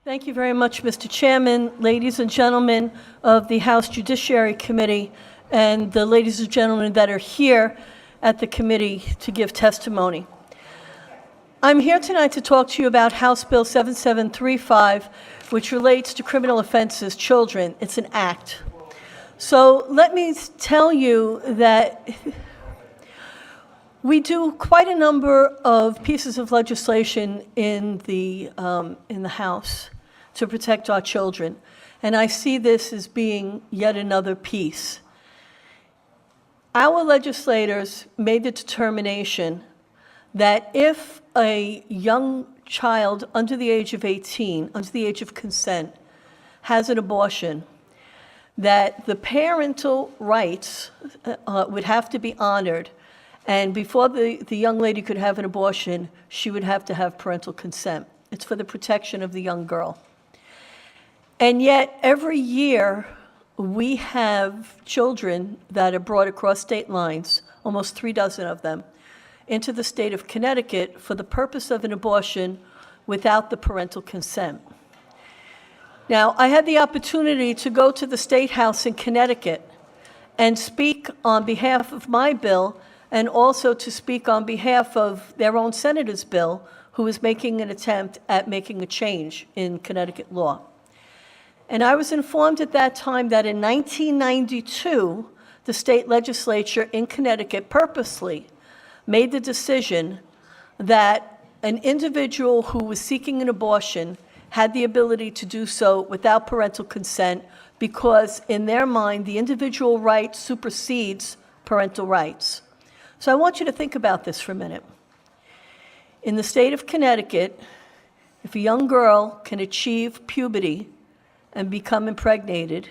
Thank you very much, Mr. Chairman, ladies and gentlemen of the House Judiciary Committee, and the ladies and gentlemen that are here at the committee to give testimony. I'm here tonight to talk to you about House Bill 7735, which relates to criminal offenses, children. It's an act. So let me tell you that we do quite a number of pieces of legislation in the House to protect our children, and I see this as being yet another piece. Our legislators made the determination that if a young child under the age of 18, under the age of consent, has an abortion, that the parental rights would have to be honored. And before the young lady could have an abortion, she would have to have parental consent. It's for the protection of the young girl. And yet, every year, we have children that are brought across state lines, almost 36 of them, into the state of Connecticut for the purpose of an abortion without the parental consent. Now, I had the opportunity to go to the State House in Connecticut and speak on behalf of my bill, and also to speak on behalf of their own senator's bill, who is making an attempt at making a change in Connecticut law. And I was informed at that time that in 1992, the state legislature in Connecticut purposely made the decision that an individual who was seeking an abortion had the ability to do so without parental consent, because in their mind, the individual right supersedes parental rights. So I want you to think about this for a minute. In the state of Connecticut, if a young girl can achieve puberty and become impregnated,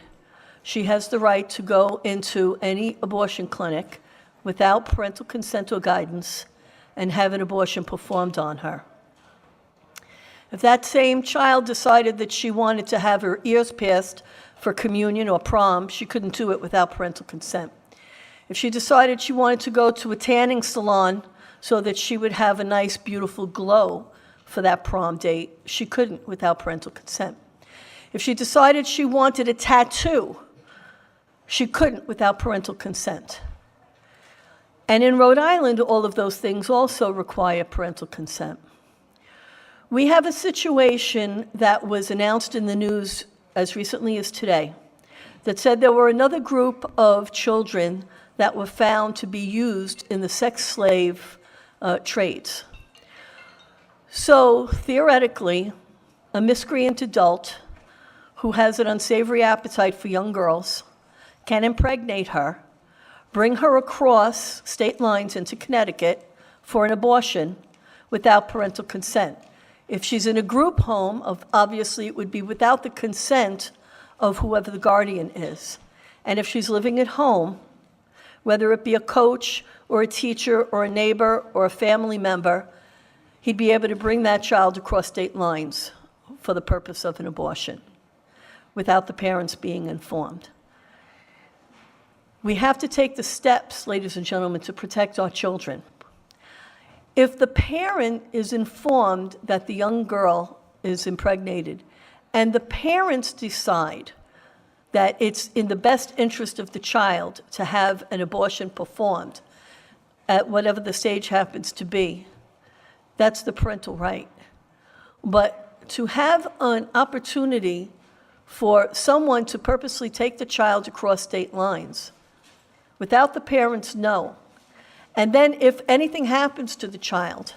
she has the right to go into any abortion clinic without parental consent or guidance and have an abortion performed on her. If that same child decided that she wanted to have her ears pierced for communion or prom, she couldn't do it without parental consent. If she decided she wanted to go to a tanning salon so that she would have a nice, beautiful glow for that prom date, she couldn't without parental consent. If she decided she wanted a tattoo, she couldn't without parental consent. And in Rhode Island, all of those things also require parental consent. We have a situation that was announced in the news as recently as today that said there were another group of children that were found to be used in the sex slave trades. So theoretically, a miscreant adult who has an unsavory appetite for young girls can impregnate her, bring her across state lines into Connecticut for an abortion without parental consent. If she's in a group home, obviously it would be without the consent of whoever the guardian is. And if she's living at home, whether it be a coach or a teacher or a neighbor or a family member, he'd be able to bring that child across state lines for the purpose of an abortion without the parents being informed. We have to take the steps, ladies and gentlemen, to protect our children. If the parent is informed that the young girl is impregnated, and the parents decide that it's in the best interest of the child to have an abortion performed at whatever the stage happens to be, that's the parental right. But to have an opportunity for someone to purposely take the child across state lines without the parents know, and then if anything happens to the child,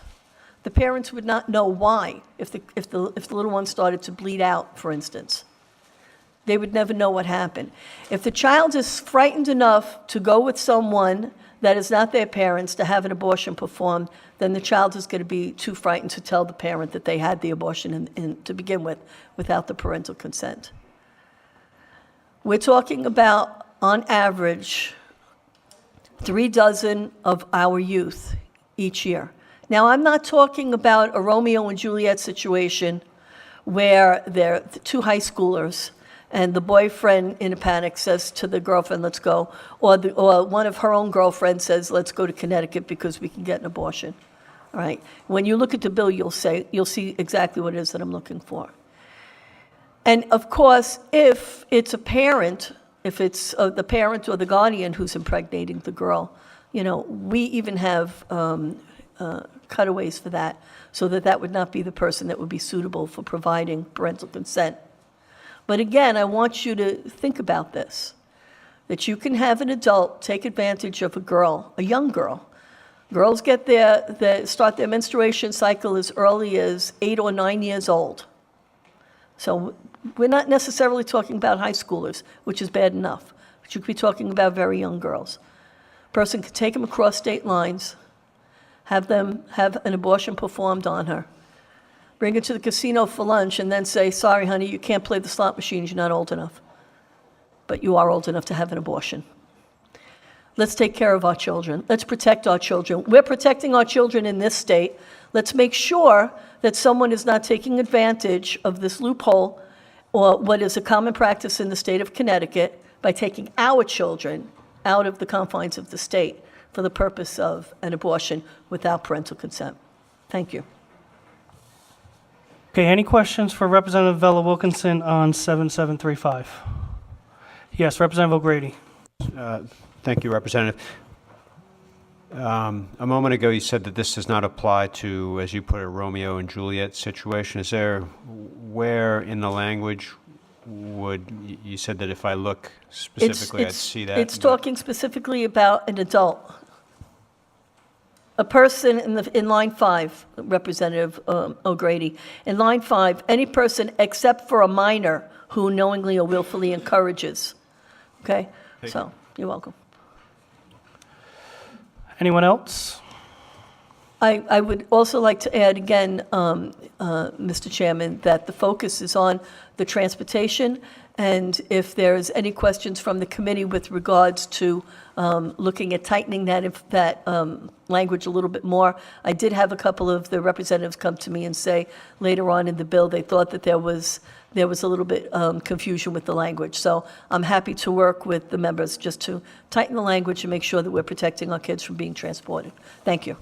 the parents would not know why. If the little one started to bleed out, for instance, they would never know what happened. If the child is frightened enough to go with someone that is not their parents to have an abortion performed, then the child is going to be too frightened to tell the parent that they had the abortion to begin with without the parental consent. We're talking about, on average, 36 of our youth each year. Now, I'm not talking about a Romeo and Juliet situation where they're two high schoolers and the boyfriend in a panic says to the girlfriend, let's go, or one of her own girlfriends says, let's go to Connecticut because we can get an abortion. All right. When you look at the bill, you'll see exactly what it is that I'm looking for. And of course, if it's a parent, if it's the parent or the guardian who's impregnating the girl, we even have cutaways for that, so that would not be the person that would be suitable for providing parental consent. But again, I want you to think about this, that you can have an adult take advantage of a girl, a young girl. Girls start their menstruation cycle as early as 8 or 9 years old. So we're not necessarily talking about high schoolers, which is bad enough, but you could be talking about very young girls. A person could take them across state lines, have them have an abortion performed on her, bring her to the casino for lunch, and then say, sorry, honey, you can't play the slot machines, you're not old enough. But you are old enough to have an abortion. Let's take care of our children. Let's protect our children. We're protecting our children in this state. Let's make sure that someone is not taking advantage of this loophole or what is a common practice in the state of Connecticut by taking our children out of the confines of the state for the purpose of an abortion without parental consent. Thank you. Okay, any questions for Representative Vella Wilkinson on 7735? Yes, Representative O'Grady. Thank you, Representative. A moment ago, you said that this does not apply to, as you put it, Romeo and Juliet situation. Is there, where in the language would, you said that if I look specifically, I'd see that? It's talking specifically about an adult. A person in line 5, Representative O'Grady. In line 5, any person except for a minor who knowingly or willfully encourages. Okay? So, you're welcome. Anyone else? I would also like to add again, Mr. Chairman, that the focus is on the transportation, and if there's any questions from the committee with regards to looking at tightening that language a little bit more, I did have a couple of the representatives come to me and say later on in the bill they thought that there was a little bit confusion with the language. So I'm happy to work with the members just to tighten the language and make sure that we're protecting our kids from being transported. Thank you.